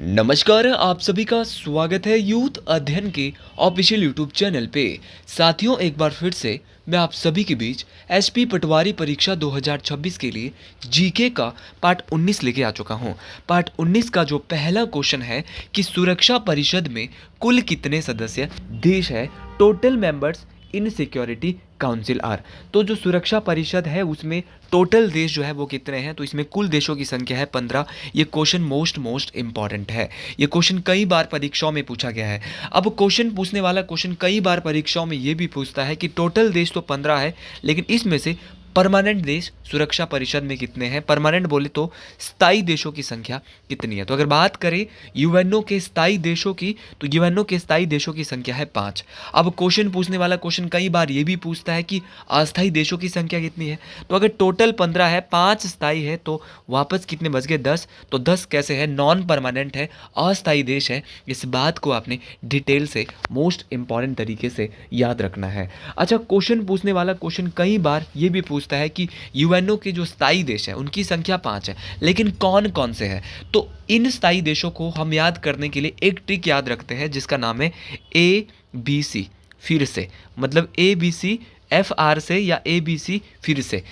नमस्कार, आप सभी का स्वागत है यूथ अध्ययन के ऑफिशियल यूट्यूब चैनल पे। साथियों, एक बार फिर से मैं आप सभी के बीच एसपी पटवारी परीक्षा 2026 के लिए जीके का पार्ट 19 लेके आ चुका हूँ। पार्ट 19 का जो पहला क्वेश्चन है कि सुरक्षा परिषद में कुल कितने सदस्य देश है, total members in security council are. तो जो सुरक्षा परिषद है उसमें टोटल देश जो है वो कितने हैं, तो इसमें कुल देशों की संख्या है 15। ये क्वेश्चन मोस्ट इंपॉर्टेंट है। ये क्वेश्चन कई बार परीक्षाओं में पूछा गया है। अब क्वेश्चन पूछने वाला क्वेश्चन कई बार परीक्षाओं में ये भी पूछता है कि टोटल देश तो 15 है, लेकिन इसमें से परमानेंट देश सुरक्षा परिषद में कितने हैं। परमानेंट बोले तो स्थायी देशों की संख्या कितनी है। तो अगर बात करें यूएनओ के स्थायी देशों की, तो यूएनओ के स्थायी देशों की संख्या है 5। अब क्वेश्चन पूछने वाला क्वेश्चन कई बार ये भी पूछता है कि अस्थायी देशों की संख्या कितनी है। तो अगर टोटल 15 है, 5 स्थायी है, तो वापस कितने बच गए? 10। तो 10 कैसे है? नॉन परमानेंट है, अस्थायी देश है। इस बात को आपने डिटेल से मोस्ट इंपॉर्टेंट तरीके से याद रखना है। अच्छा, क्वेश्चन पूछने वाला क्वेश्चन कई बार ये भी पूछता है कि यूएनओ के जो स्थायी देश है उनकी संख्या 5 है, लेकिन कौन कौन से हैं। तो इन स्थायी देशों को हम याद करने के लिए एक ट्रिक याद रखते हैं जिसका नाम है ABC। फिर से मतलब ABC FR से या ABC फिर से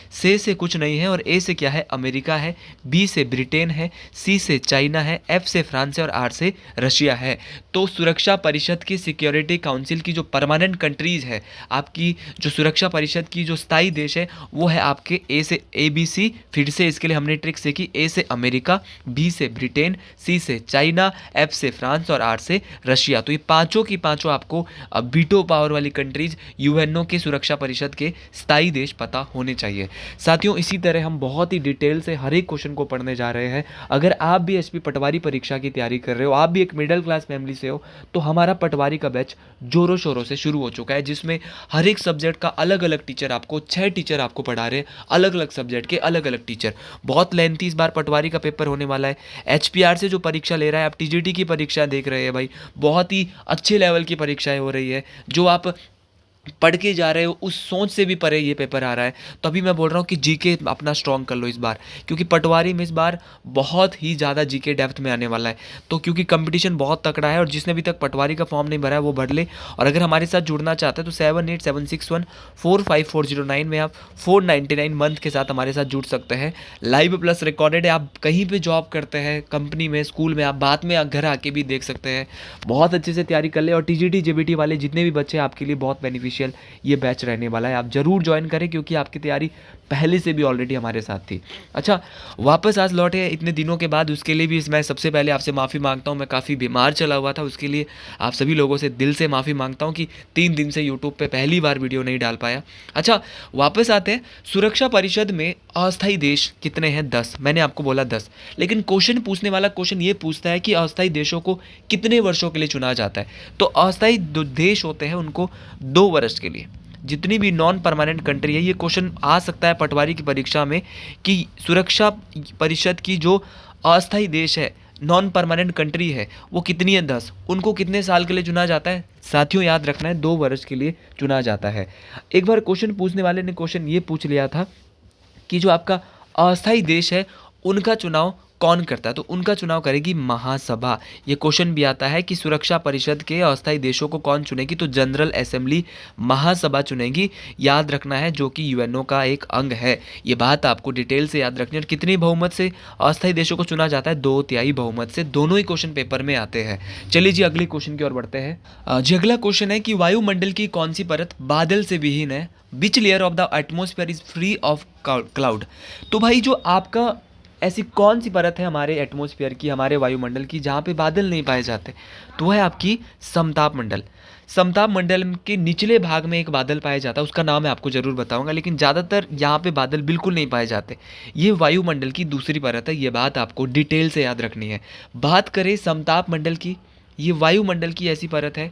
कुछ नहीं है, और A से क्या है? अमेरिका है, B से ब्रिटेन है, C से चाइना है, F से फ्रांस है और R से रशिया है। तो सुरक्षा परिषद की सिक्योरिटी काउंसिल की जो परमानेंट कंट्रीज है, आपकी जो सुरक्षा परिषद की जो स्थायी देश है वो है आपके A से ABC। फिर से इसके लिए हमने ट्रिक सीखी। A से अमेरिका, B से ब्रिटेन, C से चाइना, F से फ्रांस और R से रशिया। तो ये पांचों की पांचों आपको वीटो पावर वाली कंट्रीज यूएनओ के सुरक्षा परिषद के स्थायी देश पता होने चाहिए। साथियों, इसी तरह हम बहुत ही डिटेल से हर एक क्वेश्चन को पढ़ने जा रहे हैं। अगर आप भी एसपी पटवारी परीक्षा की तैयारी कर रहे हो, आप भी एक मिडिल क्लास फैमिली से हो, तो हमारा पटवारी का बैच जोरों शोरों से शुरू हो चुका है, जिसमें हर एक सब्जेक्ट का अलग अलग टीचर आपको 6 टीचर आपको पढ़ा रहे हैं, अलग अलग सब्जेक्ट के अलग अलग टीचर। बहुत लेंथी इस बार पटवारी का पेपर होने वाला है। एचपीआर से जो परीक्षा ले रहा है, आप टीजीटी की परीक्षा देख रहे हैं भाई, बहुत ही अच्छे लेवल की परीक्षाएं हो रही है। जो आप पढ़ के जा रहे हो उस सोच से भी परे ये पेपर आ रहा है। तो अभी मैं बोल रहा हूँ कि जीके अपना स्ट्रॉन्ग कर लो इस बार, क्योंकि पटवारी में इस बार बहुत ही ज़्यादा जीके डेप्थ में आने वाला है। तो क्योंकि कंपटीशन बहुत तकड़ा है, और जिसने अभी तक पटवारी का फॉर्म नहीं भरा है वो भर ले। और अगर हमारे साथ जुड़ना चाहते हैं तो 7876145409 में आप 499 मंथ के साथ हमारे साथ जुड़ सकते हैं। लाइव प्लस रिकॉर्डेड है। आप कहीं पर जॉब करते हैं, कंपनी में, स्कूल में, आप बाद में घर आके भी देख सकते हैं। बहुत अच्छे से तैयारी कर ले। और टीजीटी जेबीटी वाले जितने भी बच्चे, आपके लिए बहुत बेनिफिशियल ये बैच रहने वाला है। आप जरूर ज्वाइन करें, क्योंकि आपकी तैयारी पहले से भी ऑलरेडी हमारे साथ थी। अच्छा, वापस आज लौटे इतने दिनों के बाद, उसके लिए भी मैं सबसे पहले आपसे माफ़ी मांगता हूं। मैं काफ़ी बीमार चला हुआ था, उसके लिए आप सभी लोगों से दिल से माफ़ी मांगता हूं कि 3 दिन से यूट्यूब पे पहली बार वीडियो नहीं डाल पाया। अच्छा, वापस आते हैं। सुरक्षा परिषद में अस्थायी देश कितने हैं? 10। मैंने आपको बोला 10, लेकिन क्वेश्चन पूछने वाला क्वेश्चन ये पूछता है कि अस्थायी देशों को कितने वर्षों के लिए चुना जाता है। तो अस्थायी देश होते हैं उनको 2 वर्ष के लिए। जितनी भी नॉन परमानेंट कंट्री है, ये क्वेश्चन आ सकता है पटवारी की परीक्षा में कि सुरक्षा परिषद की जो अस्थायी देश है, नॉन परमानेंट कंट्री है, वो कितनी है? 10। उनको कितने साल के लिए चुना जाता है? साथियों, याद रखना है 2 वर्ष के लिए चुना जाता है। एक बार क्वेश्चन पूछने वाले ने क्वेश्चन ये पूछ लिया था कि जो आपका अस्थायी देश है उनका चुनाव कौन करता है। तो उनका चुनाव करेगी महासभा। ये क्वेश्चन भी आता है कि सुरक्षा परिषद के अस्थायी देशों को कौन चुनेगी। तो जनरल असेंबली, महासभा चुनेगी। याद रखना है, जो कि यूएनओ का एक अंग है। ये बात आपको डिटेल से याद रखनी है। और कितनी बहुमत से अस्थायी देशों को चुना जाता है? 2/3 बहुमत से। दोनों ही क्वेश्चन पेपर में आते हैं। चलिए जी, अगले क्वेश्चन की ओर बढ़ते हैं। जी, अगला क्वेश्चन है कि वायुमंडल की कौन सी परत बादल से विहीन है? Which layer of the atmosphere is free of cloud? तो भाई, जो आपका ऐसी कौन सी परत है हमारे एटमॉस्फेयर की, हमारे वायुमंडल की, जहाँ पे बादल नहीं पाए जाते? तो वह है आपकी समताप मंडल। समताप मंडल के निचले भाग में एक बादल पाया जाता है, उसका नाम मैं आपको जरूर बताऊंगा, लेकिन ज़्यादातर यहाँ पे बादल बिल्कुल नहीं पाए जाते। ये वायुमंडल की दूसरी परत है। ये बात आपको डिटेल से याद रखनी है। बात करें समताप मंडल की, ये वायुमंडल की ऐसी परत है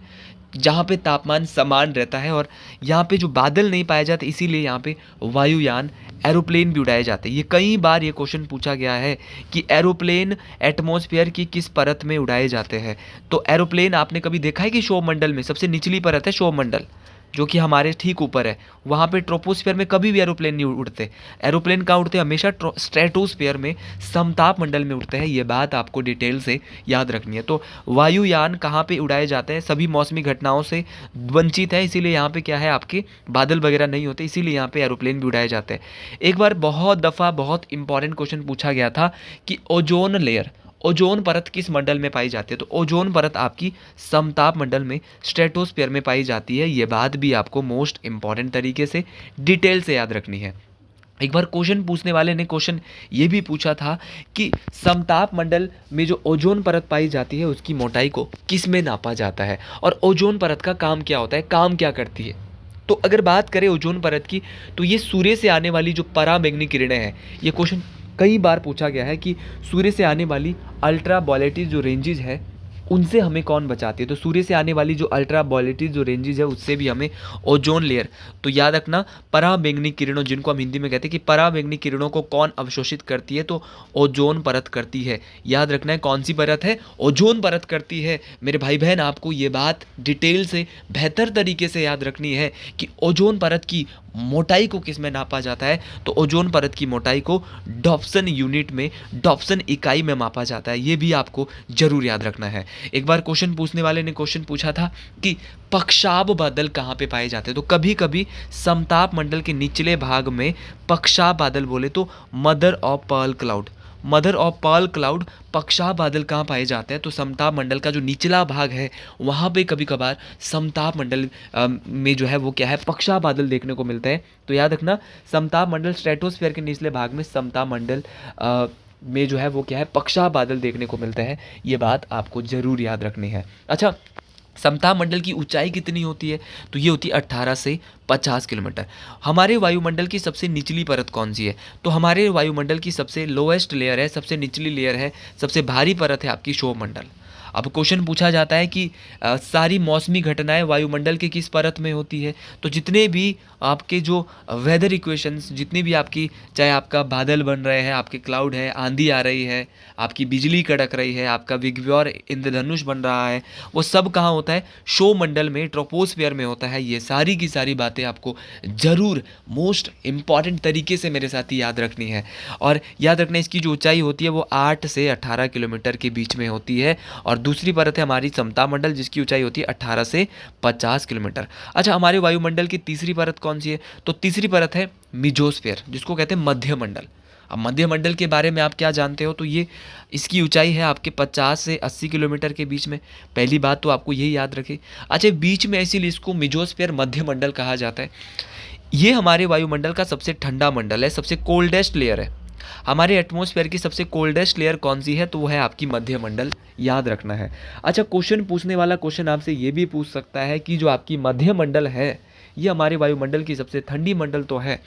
जहाँ पे तापमान समान रहता है, और यहाँ पे जो बादल नहीं पाए जाते, इसीलिए यहाँ पे वायुयान, एरोप्लेन भी उड़ाए जाते हैं। ये कई बार ये क्वेश्चन पूछा गया है कि एरोप्लेन एटमॉस्फेयर की किस परत में उड़ाए जाते हैं। तो एरोप्लेन आपने कभी देखा है कि क्षोभ मंडल में सबसे निचली परत है क्षोभ मंडल, जो कि हमारे ठीक ऊपर है, वहाँ पे ट्रोपोस्फीयर में कभी भी एरोप्लेन नहीं उड़ते। एरोप्लेन कहाँ उड़ते हैं? हमेशा स्ट्रेटोस्फीयर में, समताप मंडल में उड़ते हैं। ये बात आपको डिटेल से याद रखनी है। तो वायुयान कहाँ पे उड़ाए जाते हैं? सभी मौसमी घटनाओं से वंचित है, इसीलिए यहाँ पे क्या है, आपके बादल वगैरह नहीं होते, इसीलिए यहाँ पे एरोप्लेन भी उड़ाए जाते हैं। एक बार बहुत दफ़ा बहुत इंपॉर्टेंट क्वेश्चन पूछा गया था कि ओजोन लेयर, ओजोन परत किस मंडल में पाई जाती है? तो ओजोन परत आपकी समताप मंडल में, स्ट्रेटोस्फीयर में पाई जाती है। ये बात भी आपको मोस्ट इंपॉर्टेंट तरीके से डिटेल से याद रखनी है। एक बार क्वेश्चन पूछने वाले ने क्वेश्चन ये भी पूछा था कि समताप मंडल में जो ओजोन परत पाई जाती है उसकी मोटाई को किस में नापा जाता है, और ओजोन परत का काम क्या होता है, काम क्या करती है? तो अगर बात करें ओजोन परत की, तो ये सूर्य से आने वाली जो पराबैंगनी किरणें हैं, ये क्वेश्चन कई बार पूछा गया है कि सूर्य से आने वाली अल्ट्रा वायलेट जो रेंजेज है उनसे हमें कौन बचाती है? तो सूर्य से आने वाली जो अल्ट्रा वायलेट जो रेंजेज है उससे भी हमें ओजोन लेयर, तो याद रखना पराबैंगनी किरणों, जिनको हम हिंदी में कहते हैं कि पराबैंगनी किरणों को कौन अवशोषित करती है? तो ओजोन परत करती है। याद रखना है कौन सी परत है? ओजोन परत करती है। मेरे भाई बहन, आपको ये बात डिटेल से बेहतर तरीके से याद रखनी है कि ओजोन परत की मोटाई को किस में नापा जाता है? तो ओजोन परत की मोटाई को डॉप्सन यूनिट में, डॉप्सन इकाई में मापा जाता है। ये भी आपको जरूर याद रखना है। एक बार क्वेश्चन पूछने वाले ने क्वेश्चन पूछा था कि पक्षाब बादल कहाँ पे पाए जाते हैं? तो कभी कभी समताप मंडल के निचले भाग में पक्षाब बादल बोले तो mother of pearl cloud, mother of pearl cloud, पक्षाब बादल कहाँ पाए जाते हैं? तो समताप मंडल का जो निचला भाग है वहाँ पे कभी कभार समताप मंडल में जो है वो क्या है, पक्षाब बादल देखने को मिलते हैं। तो याद रखना समताप मंडल, स्ट्रेटोस्फीयर के निचले भाग में समताप मंडल में जो है वो क्या है, पक्षाब बादल देखने को मिलते हैं। ये बात आपको जरूर याद रखनी है। अच्छा, समताप मंडल की ऊंचाई कितनी होती है? तो ये होती है 18 से 50 किलोमीटर। हमारे वायुमंडल की सबसे निचली परत कौन सी है? तो हमारे वायुमंडल की सबसे लोएस्ट लेयर है, सबसे निचली लेयर है, सबसे भारी परत है आपकी क्षोभ मंडल। अब क्वेश्चन पूछा जाता है कि सारी मौसमी घटनाएं वायुमंडल के किस परत में होती है? तो जितने भी आपके जो वेदर इक्वेशंस, जितनी भी आपकी, चाहे आपका बादल बन रहे हैं, आपके क्लाउड है, आंधी आ रही है, आपकी बिजली कड़क रही है, आपका विग्योर इंद्रधनुष बन रहा है, वो सब कहाँ होता है? क्षोभ मंडल में, ट्रोपोस्फियर में होता है। ये सारी की सारी बातें आपको जरूर मोस्ट इंपॉर्टेंट तरीके से मेरे साथ ही याद रखनी है। और याद रखना इसकी जो ऊंचाई होती है वो 8 से 18 किलोमीटर के बीच में होती है। और दूसरी परत है हमारी समताप मंडल, जिसकी ऊंचाई होती है 18 से 50 किलोमीटर। अच्छा, हमारे वायुमंडल की तीसरी परत कौन सी है? तो तीसरी परत है मिजोस्फीयर, जिसको कहते हैं मध्य मंडल। अब मध्य मंडल के बारे में आप क्या जानते हो? तो ये, इसकी ऊंचाई है आपके 50 से 80 किलोमीटर के बीच में। पहली बात तो आपको यही याद रखे। अच्छा, बीच में, इसीलिए इसको मिजोस्फीयर, मध्य मंडल कहा जाता है। ये हमारे वायुमंडल का सबसे ठंडा मंडल है, सबसे कोल्डेस्ट लेयर है। हमारे एटमॉस्फेयर की सबसे कोल्डेस्ट लेयर कौन सी है? तो वो है आपकी मध्य मंडल। याद रखना है। अच्छा, क्वेश्चन पूछने वाला क्वेश्चन आपसे ये भी पूछ सकता है कि जो आपकी मध्य मंडल है, ये हमारे वायुमंडल की सबसे ठंडी मंडल तो है।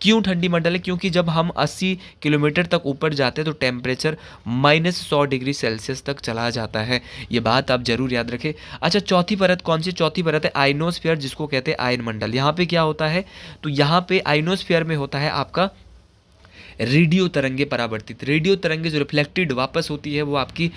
क्यों ठंडी मंडल है? क्योंकि जब हम 80 किलोमीटर तक ऊपर जाते हैं तो टेम्परेचर -100 डिग्री सेल्सियस तक चला जाता है। ये बात आप जरूर याद रखें। अच्छा, चौथी परत कौन सी? चौथी परत है आयनोस्फीयर, जिसको कहते हैं आयन मंडल। यहाँ पे क्या होता है? तो यहाँ पे आयनोस्फीयर में होता है आपका रेडियो तरंगे परावर्तित, रेडियो तरंगे जो रिफ्लेक्टेड वापस होती है वो आपकी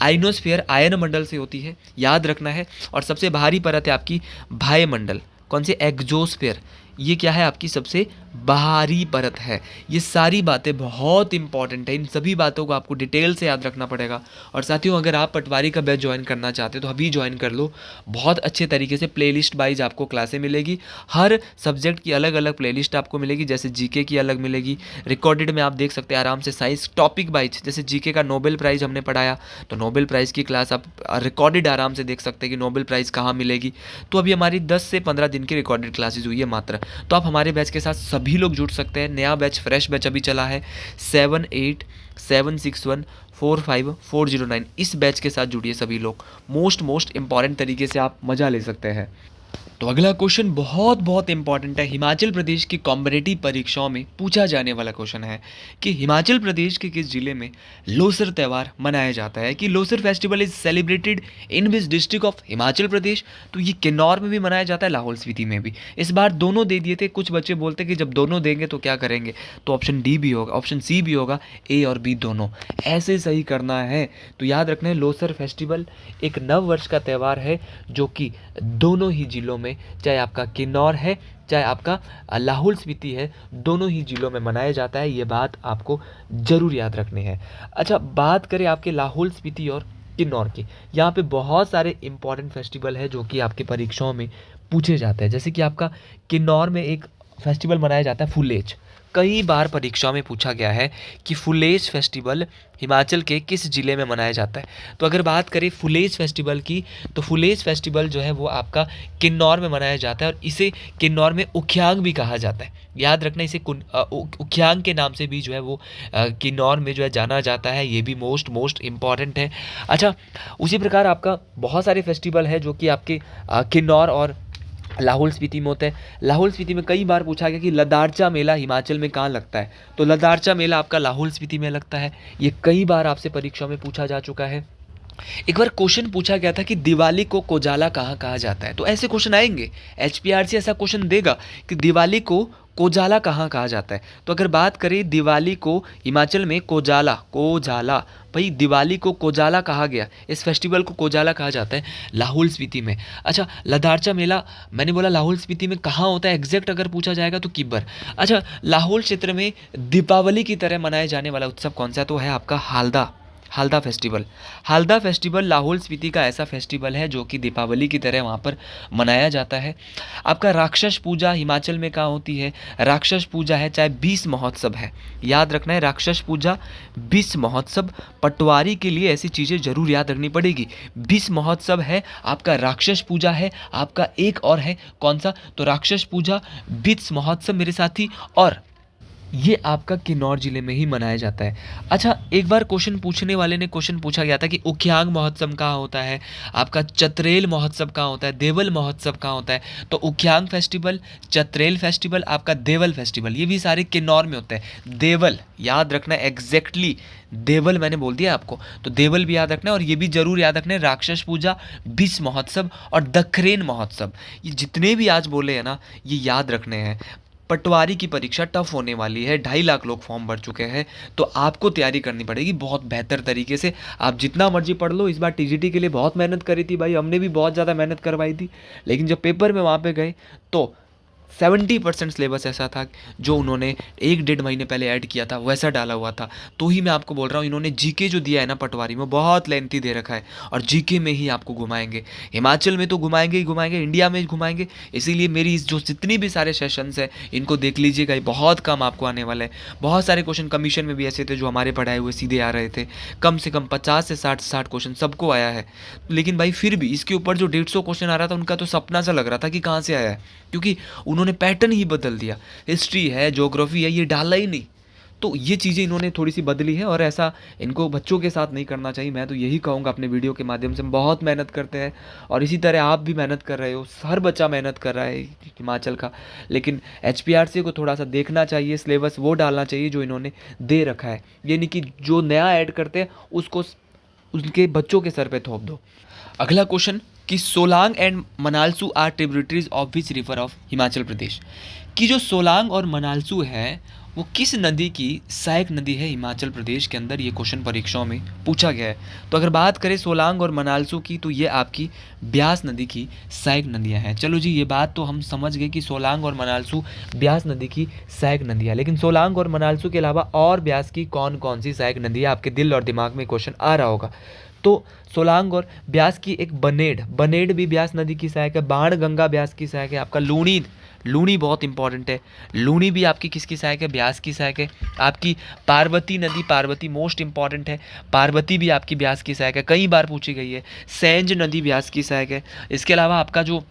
आयनोस्फीयर, आयन मंडल से होती है। याद रखना है। और सबसे बाहरी परत है आपकी वायुमंडल, कौन सी? एक्सोस्फीयर। ये क्या है? आपकी सबसे बाहरी परत है। ये सारी बातें बहुत इंपॉर्टेंट है, इन सभी बातों को आपको डिटेल से याद रखना पड़ेगा। और साथियों, अगर आप पटवारी का बैच ज्वाइन करना चाहते हो तो अभी ज्वाइन कर लो। बहुत अच्छे तरीके से प्लेलिस्ट वाइज आपको क्लासें मिलेगी। हर सब्जेक्ट की अलग अलग प्लेलिस्ट आपको मिलेगी। जैसे जीके की अलग मिलेगी, रिकॉर्डेड में आप देख सकते हैं आराम से। साइंस टॉपिक वाइज, जैसे जीके का नोबेल प्राइज़ हमने पढ़ाया, तो नोबेल प्राइज़ की क्लास आप रिकॉर्डेड आराम से देख सकते हैं कि नोबेल प्राइज़ कहाँ मिलेगी। तो अभी हमारी 10 से 15 दिन की रिकॉर्डेड क्लासेज हुई है मात्र। तो आप हमारे बैच के साथ सभी लोग जुड़ सकते हैं। नया बैच, फ्रेश बैच अभी चला है 7876145409। इस बैच के साथ जुड़िए सभी लोग। मोस्ट इंपॉर्टेंट तरीके से आप मज़ा ले सकते हैं। तो अगला क्वेश्चन बहुत बहुत इंपॉर्टेंट है। हिमाचल प्रदेश की कॉम्पिटिटिव परीक्षाओं में पूछा जाने वाला क्वेश्चन है कि हिमाचल प्रदेश के किस जिले में लोसर त्यौहार मनाया जाता है? कि Losar festival is celebrated in which district of Himachal Pradesh? तो ये किन्नौर में भी मनाया जाता है, लाहौल स्पीति में भी। इस बार दोनों दे दिए थे। कुछ बच्चे बोलते कि जब दोनों देंगे तो क्या करेंगे? तो ऑप्शन डी भी होगा, ऑप्शन सी भी होगा, ए और बी दोनों। ऐसे सही करना है। तो याद रखना है, लोसर फेस्टिवल एक नव वर्ष का त्यौहार है जो कि दोनों ही जिलों में में, चाहे आपका किन्नौर है, चाहे आपका लाहौल स्पीति है, दोनों ही ज़िलों में मनाया जाता है। ये बात आपको ज़रूर याद रखनी है। अच्छा, बात करें आपके लाहौल स्पीति और किन्नौर की, यहाँ पे बहुत सारे इंपॉर्टेंट फेस्टिवल है जो कि आपके परीक्षाओं में पूछे जाते हैं। जैसे कि आपका किन्नौर में एक फेस्टिवल मनाया जाता है फुलेज। कई बार परीक्षाओं में पूछा गया है कि फुलेज फेस्टिवल हिमाचल के किस ज़िले में मनाया जाता है। तो अगर बात करें फुलेज फेस्टिवल की, तो फुलेज फेस्टिवल जो है वो आपका किन्नौर में मनाया जाता है और इसे किन्नौर में उख्यांग भी कहा जाता है। याद रखना, इसे उख्यांग के नाम से भी जो है वो किन्नौर में जो है जाना जाता है। ये भी मोस्ट इम्पॉर्टेंट है। अच्छा, उसी प्रकार आपका बहुत सारे फेस्टिवल है जो कि आपके किन्नौर और लाहौल स्पीति में होता है। लाहौल स्पीति में कई बार पूछा गया कि लदारचा मेला हिमाचल में कहाँ लगता है, तो लदारचा मेला आपका लाहौल स्पीति में लगता है। ये कई बार आपसे परीक्षा में पूछा जा चुका है। एक बार क्वेश्चन पूछा गया था कि दिवाली को कोजाला कहाँ कहा जाता है। तो ऐसे क्वेश्चन आएंगे, एचपीआरसी ऐसा क्वेश्चन देगा कि दिवाली को कोजाला कहाँ कहा जाता है। तो अगर बात करें दिवाली को हिमाचल में कोजाला, भाई दिवाली को कोजाला कहा गया, इस फेस्टिवल को कोजाला कहा जाता है लाहौल स्पीति में। अच्छा, लदारचा मेला मैंने बोला लाहौल स्पीति में कहाँ होता है एग्जैक्ट अगर पूछा जाएगा तो किब्बर। अच्छा, लाहौल क्षेत्र में दीपावली की तरह मनाया जाने वाला उत्सव कौन सा, तो है आपका हालदा फेस्टिवल। हालदा फेस्टिवल लाहौल स्पीति का ऐसा फेस्टिवल है जो कि दीपावली की तरह वहाँ पर मनाया जाता है। आपका राक्षस पूजा हिमाचल में कहाँ होती है, राक्षस पूजा है चाहे 20 महोत्सव है, याद रखना है राक्षस पूजा 20 महोत्सव। पटवारी के लिए ऐसी चीज़ें जरूर याद रखनी पड़ेगी। 20 महोत्सव है आपका, राक्षस पूजा है आपका, एक और है कौन सा, तो राक्षस पूजा 20 महोत्सव मेरे साथी, और ये आपका किन्नौर जिले में ही मनाया जाता है। अच्छा, एक बार क्वेश्चन पूछने वाले ने क्वेश्चन पूछा गया था कि उख्यांग महोत्सव कहाँ होता है, आपका चतरेल महोत्सव कहाँ होता है, देवल महोत्सव कहाँ होता है। तो उख्यांग फेस्टिवल, चतरेल फेस्टिवल, आपका देवल फेस्टिवल, ये भी सारे किन्नौर में होते हैं। देवल याद रखना एग्जैक्टली, देवल मैंने बोल दिया आपको, तो देवल भी याद रखना है। और ये भी जरूर याद रखना है राक्षस पूजा 20 महोत्सव और दखरेन महोत्सव, ये जितने भी आज बोले हैं ना ये याद रखने हैं। पटवारी की परीक्षा टफ होने वाली है, 2.5 लाख लोग फॉर्म भर चुके हैं, तो आपको तैयारी करनी पड़ेगी बहुत बेहतर तरीके से। आप जितना मर्जी पढ़ लो, इस बार टीजीटी के लिए बहुत मेहनत करी थी भाई, हमने भी बहुत ज़्यादा मेहनत करवाई थी, लेकिन जब पेपर में वहाँ पे गए तो 70% सिलेबस ऐसा था जो उन्होंने 1-1.5 महीने पहले ऐड किया था वैसा डाला हुआ था। तो ही मैं आपको बोल रहा हूँ, इन्होंने जीके जो दिया है ना पटवारी में बहुत लेंथी दे रखा है, और जीके में ही आपको घुमाएंगे। हिमाचल में तो घुमाएंगे ही घुमाएंगे, इंडिया में घुमाएंगे। इसीलिए मेरी इस जो जितनी भी सारे सेशंस हैं इनको देख लीजिएगा, बहुत कम आपको आने वाला है। बहुत सारे क्वेश्चन कमीशन में भी ऐसे थे जो हमारे पढ़ाए हुए सीधे आ रहे थे, कम से कम 50 से 60 क्वेश्चन सबको आया है। लेकिन भाई फिर भी इसके ऊपर जो 150 क्वेश्चन आ रहा था उनका तो सपना सा लग रहा था कि कहाँ से आया है, क्योंकि उन्होंने पैटर्न ही बदल दिया। हिस्ट्री है, ज्योग्राफी है, ये डाला ही नहीं। तो ये चीज़ें इन्होंने थोड़ी सी बदली है, और ऐसा इनको बच्चों के साथ नहीं करना चाहिए। मैं तो यही कहूँगा अपने वीडियो के माध्यम से, हम बहुत मेहनत करते हैं और इसी तरह आप भी मेहनत कर रहे हो, हर बच्चा मेहनत कर रहा है हिमाचल का। लेकिन एचपीआरसी को थोड़ा सा देखना चाहिए, सिलेबस वो डालना चाहिए जो इन्होंने दे रखा है, ये नहीं कि जो नया ऐड करते हैं उसको उनके बच्चों के सर पे थोप दो। अगला क्वेश्चन कि Solang and Manalsu are tributaries of which river of Himachal Pradesh, कि जो सोलांग और मनालसू है वो किस नदी की सहायक नदी है हिमाचल प्रदेश के अंदर, ये क्वेश्चन परीक्षाओं में पूछा गया है। तो अगर बात करें सोलांग और मनालसू की, तो ये आपकी ब्यास नदी की सहायक नदियां हैं। चलो जी, ये बात तो हम समझ गए कि सोलांग और मनालसू ब्यास नदी की सहायक नदियाँ, लेकिन सोलांग और मनालसू के अलावा और ब्यास की कौन कौन सी सहायक नदियाँ, आपके दिल और दिमाग में क्वेश्चन आ रहा होगा। तो सोलांग और ब्यास की एक बनेड़ भी ब्यास नदी की सहायक है, बाणगंगा ब्यास की सहायक है, आपका लूणी बहुत इंपॉर्टेंट है, लूणी भी आपकी किसकी सहायक है, ब्यास की सहायक है। आपकी पार्वती नदी, पार्वती मोस्ट इंपॉर्टेंट है, पार्वती भी आपकी ब्यास की सहायक है, कई बार पूछी गई है। सैंज नदी ब्यास की सहायक है। इसके अलावा आपका जो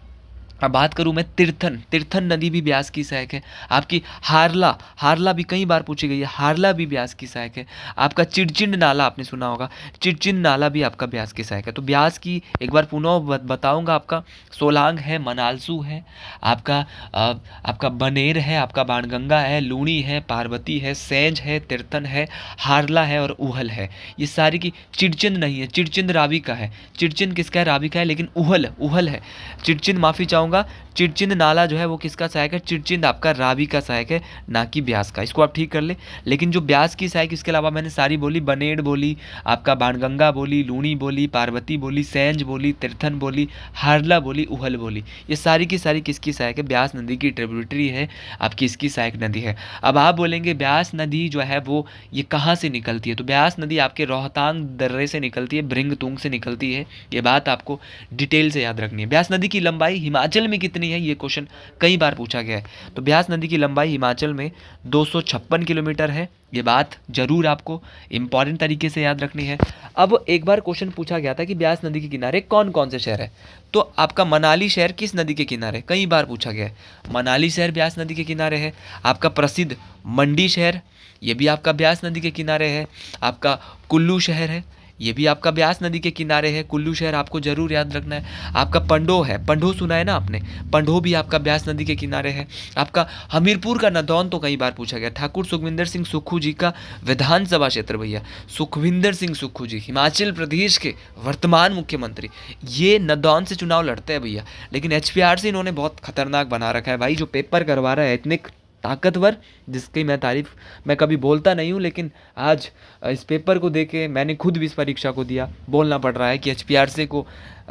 अब बात करूँ मैं तीर्थन नदी भी ब्यास की सहायक है। आपकी हारला भी कई बार पूछी गई है, हारला भी ब्यास की सहायक है। आपका चिड़चिंड नाला आपने सुना होगा, चिड़चिंड नाला भी आपका ब्यास की सहायक है। तो ब्यास की एक बार पुनः बताऊंगा, आपका सोलांग है, मनालसू है, आपका बनेर है, आपका बाणगंगा है, लूणी है, पार्वती है, सैंज है, तीर्थन है, हारला है और उहल है। ये सारी की चिड़चिंद नहीं है, चिड़चिंद रावी का है, चिड़चिंद किसका है, रावी का है, लेकिन उहल है। चिड़चिंद माफ़ी चाहूँगा चाहूँगा चिड़चिंद नाला जो है वो किसका सहायक है? चिड़चिंद आपका रावी का सहायक है, ना कि ब्यास का। इसको आप ठीक कर ले। लेकिन जो ब्यास की सहायक, इसके अलावा मैंने सारी बोली, बनेड़ बोली, आपका बाणगंगा बोली, लूणी बोली, पार्वती बोली, सैंज बोली, तीर्थन बोली, हारला बोली, उहल बोली, ये सारी की सारी किसकी सहायक है? ब्यास नदी की ट्रिब्यूटरी है, आपकी इसकी सहायक नदी है। अब आप बोलेंगे ब्यास नदी जो है वो ये कहाँ से निकलती है? तो ब्यास नदी आपके रोहतांग दर्रे से निकलती है, भृंगतुंग से निकलती है। ये बात आपको डिटेल से याद रखनी है। ब्यास नदी की लंबाई हिमाचल में कितनी है? ये क्वेश्चन कई बार पूछा गया है। तो ब्यास नदी की लंबाई हिमाचल में 256 किलोमीटर है। ये बात जरूर आपको इंपॉर्टेंट तरीके से याद रखनी है। अब एक बार क्वेश्चन पूछा गया था कि ब्यास नदी के किनारे कौन कौन से शहर है? तो आपका मनाली शहर किस नदी के किनारे? कई बार पूछा गया है। मनाली शहर ब्यास नदी के किनारे है। आपका प्रसिद्ध मंडी शहर, ये भी आपका ब्यास नदी के किनारे है। आपका कुल्लू शहर है, ये भी आपका ब्यास नदी के किनारे है। कुल्लू शहर आपको जरूर याद रखना है। आपका पंडो है, पंडो सुना है ना आपने? पंडो भी आपका ब्यास नदी के किनारे है। आपका हमीरपुर का नदौन तो कई बार पूछा गया। ठाकुर सुखविंदर सिंह सुक्खू जी का विधानसभा क्षेत्र भैया, सुखविंदर सिंह सुक्खू जी हिमाचल प्रदेश के वर्तमान मुख्यमंत्री, ये नदौन से चुनाव लड़ते हैं भैया। लेकिन HPRC इन्होंने बहुत खतरनाक बना रखा है भाई। जो पेपर करवा रहा है इतने ताकतवर, जिसकी मैं तारीफ मैं कभी बोलता नहीं हूँ, लेकिन आज इस पेपर को देके मैंने खुद भी इस परीक्षा को दिया, बोलना पड़ रहा है कि HPRC को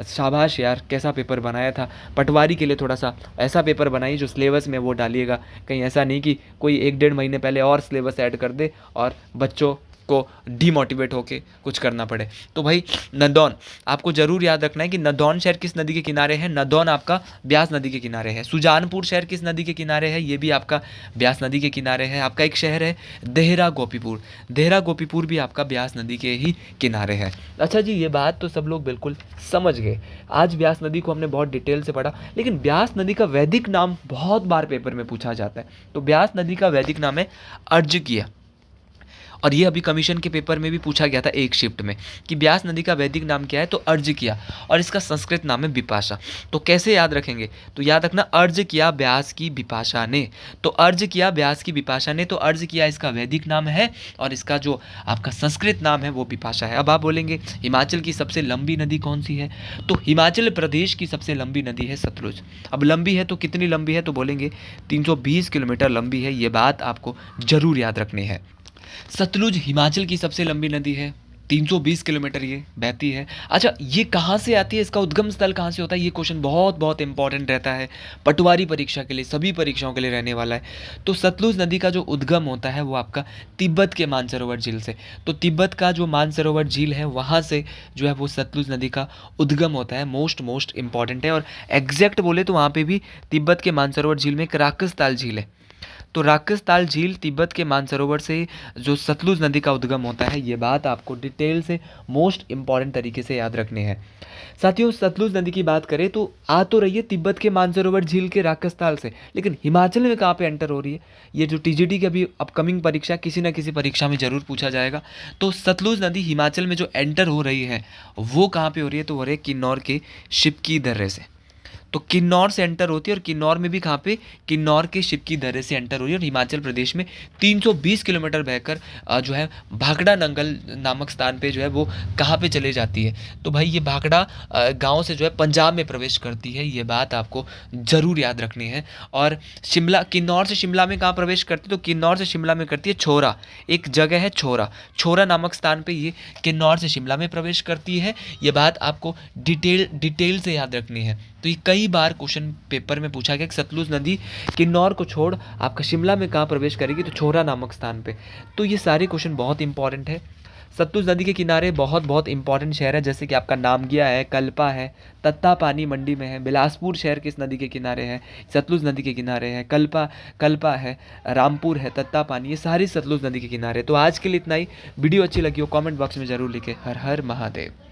शाबाश यार, कैसा पेपर बनाया था। पटवारी के लिए थोड़ा सा ऐसा पेपर बनाइए जो सिलेबस में वो डालिएगा, कहीं ऐसा नहीं कि कोई 1-1.5 महीने पहले और सिलेबस ऐड कर दे और बच्चों को डीमोटिवेट होके कुछ करना पड़े। तो भाई नदौन आपको जरूर याद रखना है कि नदौन शहर किस नदी के किनारे है? नदौन आपका ब्यास नदी के किनारे है। सुजानपुर शहर किस नदी के किनारे है? ये भी आपका ब्यास नदी के किनारे है। आपका एक शहर है देहरा गोपीपुर, देहरा गोपीपुर भी आपका ब्यास नदी के ही किनारे है। अच्छा जी, ये बात तो सब लोग बिल्कुल समझ गए। आज ब्यास नदी को हमने बहुत डिटेल से पढ़ा, लेकिन ब्यास नदी का वैदिक नाम बहुत बार पेपर में पूछा जाता है। तो ब्यास नदी का वैदिक नाम है अर्जकिया, और ये अभी कमीशन के पेपर में भी पूछा गया था एक शिफ्ट में कि ब्यास नदी का वैदिक नाम क्या है? तो अर्ज किया, और इसका संस्कृत नाम है बिपाशा। तो कैसे याद रखेंगे? तो याद रखना अर्ज किया ब्यास की बिपाशा ने। तो अर्ज किया ब्यास की बिपाशा ने, तो अर्ज किया इसका वैदिक नाम है और इसका जो आपका संस्कृत नाम है वो बिपाशा है। अब आप बोलेंगे हिमाचल की सबसे लंबी नदी कौन सी है? तो हिमाचल प्रदेश की सबसे लंबी नदी है सतलुज। अब लंबी है तो कितनी लंबी है? तो बोलेंगे 320 किलोमीटर लंबी है। ये बात आपको जरूर याद रखनी है। सतलुज हिमाचल की सबसे लंबी नदी है, 320 किलोमीटर ये बहती है। अच्छा, ये कहाँ से आती है? इसका उद्गम स्थल कहाँ से होता है? ये क्वेश्चन बहुत बहुत इंपॉर्टेंट रहता है पटवारी परीक्षा के लिए, सभी परीक्षाओं के लिए रहने वाला है। तो सतलुज नदी का जो उद्गम होता है वो आपका तिब्बत के मानसरोवर झील से। तो तिब्बत का जो मानसरोवर झील है वहाँ से जो है वो सतलुज नदी का उद्गम होता है। मोस्ट इंपॉर्टेंट है। और एग्जैक्ट बोले तो वहाँ पे भी तिब्बत के मानसरोवर झील में एक राकसताल झील है। तो राकसताल झील तिब्बत के मानसरोवर से जो सतलुज नदी का उद्गम होता है, ये बात आपको डिटेल से मोस्ट इंपॉर्टेंट तरीके से याद रखनी है। साथियों, सतलुज नदी की बात करें तो आ तो रही है तिब्बत के मानसरोवर झील के राकसताल से, लेकिन हिमाचल में कहाँ पे एंटर हो रही है? ये जो TGT की अभी अपकमिंग परीक्षा, किसी ना किसी परीक्षा में जरूर पूछा जाएगा। तो सतलुज नदी हिमाचल में जो एंटर हो रही है वो कहाँ पे हो रही है? तो हो रही है किन्नौर के शिवकी दर्रे से। तो किन्नौर से एंटर होती है, और किन्नौर में भी कहाँ पे? किन्नौर के शिवकी दर्रे से एंटर हो रही है। और हिमाचल प्रदेश में 320 किलोमीटर बहकर जो है भाखड़ा नंगल नामक स्थान पे जो है वो कहाँ पे चले जाती है? तो भाई ये भाखड़ा गांव से जो है पंजाब में प्रवेश करती है। ये बात आपको जरूर याद रखनी है। और शिमला, किन्नौर से शिमला में कहाँ प्रवेश करती है? तो किन्नौर से शिमला में करती है छोरा, एक जगह है छोरा, छोरा नामक स्थान पे ये किन्नौर से शिमला में प्रवेश करती है। ये बात आपको डिटेल से याद रखनी है। तो ये कई बार क्वेश्चन पेपर में पूछा गया कि सतलुज नदी किन्नौर को छोड़ आपका शिमला में कहाँ प्रवेश करेगी? तो छोरा नामक स्थान पे। तो ये सारे क्वेश्चन बहुत इंपॉर्टेंट है। सतलुज नदी के किनारे बहुत इंपॉर्टेंट शहर है, जैसे कि आपका नामगिया है, कल्पा है, तत्तापानी मंडी में है। बिलासपुर शहर किस नदी के किनारे है? सतलुज नदी के किनारे है। कल्पा है, रामपुर है, तत्तापानी, ये सारी सतलुज नदी के किनारे। तो आज के लिए इतना ही। वीडियो अच्छी लगी हो कमेंट बॉक्स में जरूर लिखे। हर हर महादेव।